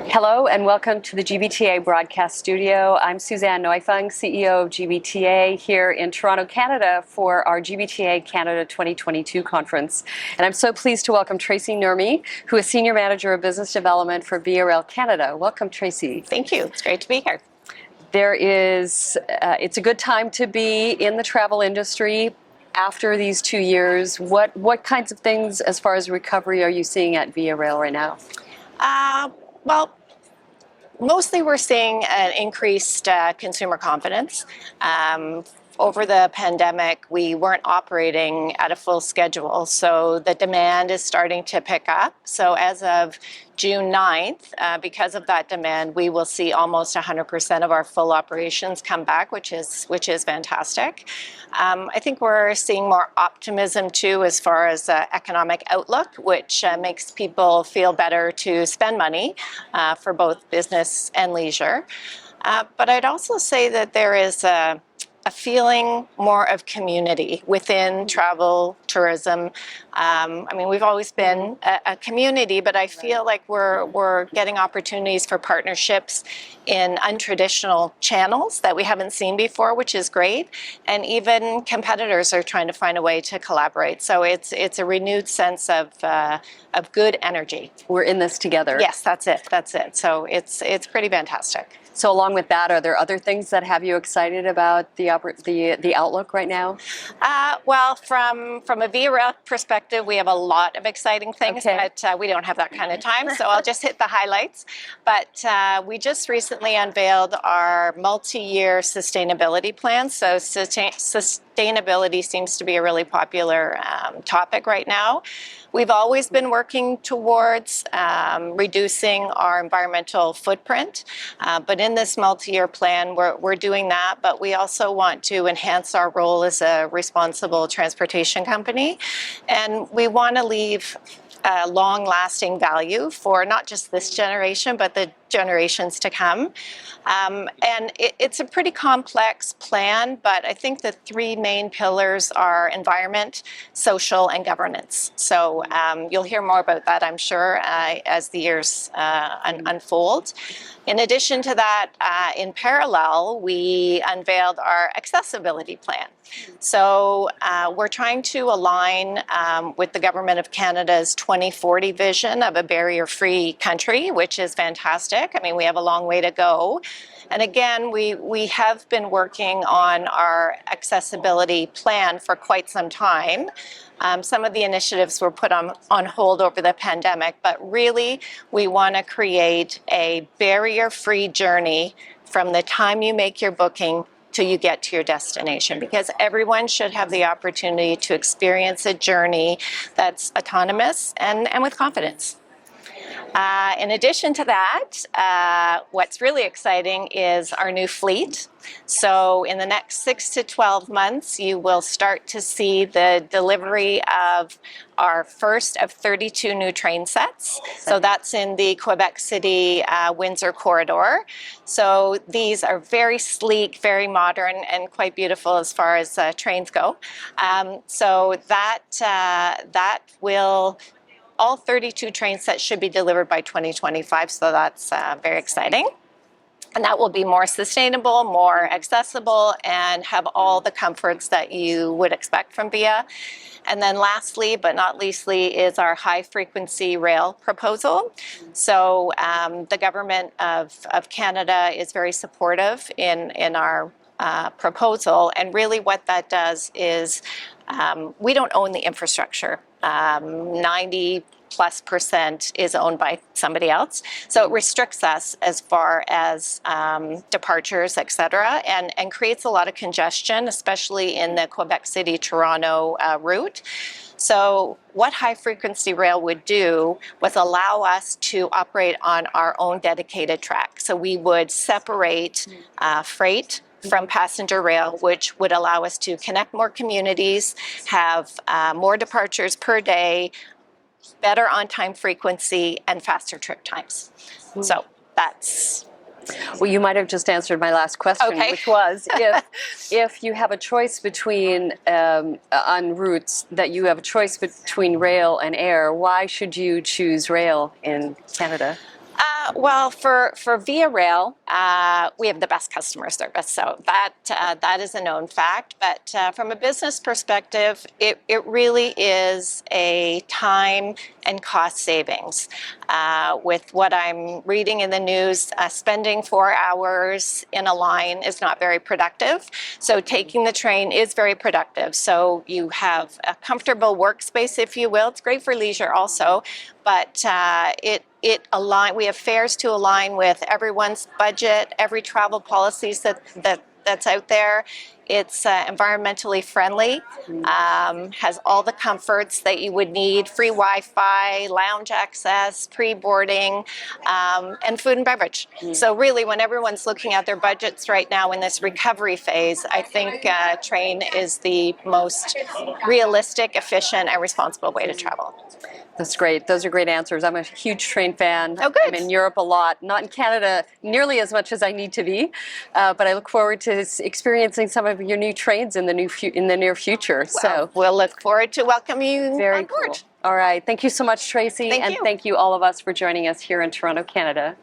Hello and welcome to the GBTA broadcast studio. I'm Suzanne Neufang, CEO of GBTA here in Toronto, Canada for our GBTA Canada 2022 conference. And I'm so pleased to welcome Tracey Numri, who is Senior Manager of Business Development for VRL Canada. Welcome, Tracey. Thank you. It's great to be here. It's a good time to be in the travel industry. After these 2 years, what kinds of things as far as recovery are you seeing at VRL right now? Well, mostly we're seeing an increased consumer confidence. Over the pandemic, we weren't operating at a full schedule, so the demand is starting to pick up. So as of June 9th, because of that demand, we will see almost 100% of our full operations come back, which is fantastic. I think we're seeing more optimism too as far as economic outlook, which makes people feel better to spend money for both business and leisure. But I'd also say that there is a feeling more of community within travel, tourism. We've always been a community, but I feel like we're getting opportunities for partnerships in untraditional channels that we haven't seen before, which is great. And even competitors are trying to find a way to collaborate. So it's a renewed sense of good energy. We're in this together. Yes, that's it. So it's pretty fantastic. So along with that, are there other things that have you excited about the outlook right now? Well, from a VRL perspective, we have a lot of exciting things, but we don't have that kind of time, so I'll just hit the highlights. But we just recently unveiled our multi-year sustainability plan. So sustainability seems to be a really popular topic right now. We've always been working towards reducing our environmental footprint, but in this multi-year plan, we're doing that, but we also want to enhance our role as a responsible transportation company, and we want to leave long-lasting value for not just this generation, but the generations to come. And it's a pretty complex plan, but I think the three main pillars are environment, social, and governance. So you'll hear more about that, I'm sure, as the years unfold. In addition to that, in parallel, we unveiled our accessibility plan. So we're trying to align with the Government of Canada's 2040 vision of a barrier-free country, which is fantastic. I mean, we have a long way to go. And again, we have been working on our accessibility plan for quite some time. Some of the initiatives were put on hold over the pandemic, but really we want to create a barrier-free journey from the time you make your booking till you get to your destination, because everyone should have the opportunity to experience a journey that's autonomous and with confidence. In addition to that, what's really exciting is our new fleet. So in the next 6 to 12 months, you will start to see the delivery of our first of 32 new train sets. So that's in the Quebec City, Windsor corridor. So these are very sleek, very modern, and quite beautiful as far as trains go. So that will... All 32 train sets should be delivered by 2025, so that's very exciting. And that will be more sustainable, more accessible, and have all the comforts that you would expect from VIA. And then lastly, but not leastly, is our high-frequency rail proposal. So the Government of Canada is very supportive in our proposal, and really what that does is we don't own the infrastructure. 90+% is owned by somebody else. So it restricts us as far as departures, et cetera, and creates a lot of congestion, especially in the Quebec City-Toronto route. So what high-frequency rail would do was allow us to operate on our own dedicated track. So we would separate freight from passenger rail, which would allow us to connect more communities, have more departures per day, better on-time frequency, and faster trip times. So that's... Well, you might have just answered my last question, which was if you have a choice between, on routes, that you have a choice between rail and air, why should you choose rail in Canada? Well, for Via Rail, we have the best customer service, so that is a known fact. But from a business perspective, it really is a time and cost savings. With what I'm reading in the news, spending 4 hours in a line is not very productive. So taking the train is very productive. So you have a comfortable workspace, if you will. It's great for leisure also, but we have fares to align with everyone's budget, every travel policies that's out there. It's environmentally friendly, has all the comforts that you would need, free Wi-Fi, lounge access, pre-boarding, and food and beverage. So really, when everyone's looking at their budgets right now in this recovery phase, I think train is the most realistic, efficient, and responsible way to travel. That's great. Those are great answers. I'm a huge train fan. Oh, good. I'm in Europe a lot, not in Canada nearly as much as I need to be, but I look forward to experiencing some of your new trains in the near future. Well, so we'll look forward to welcoming you very on board. cool. All right. Thank you so much, Tracey, Thank and you. thank you all of us for joining us here in Toronto, Canada.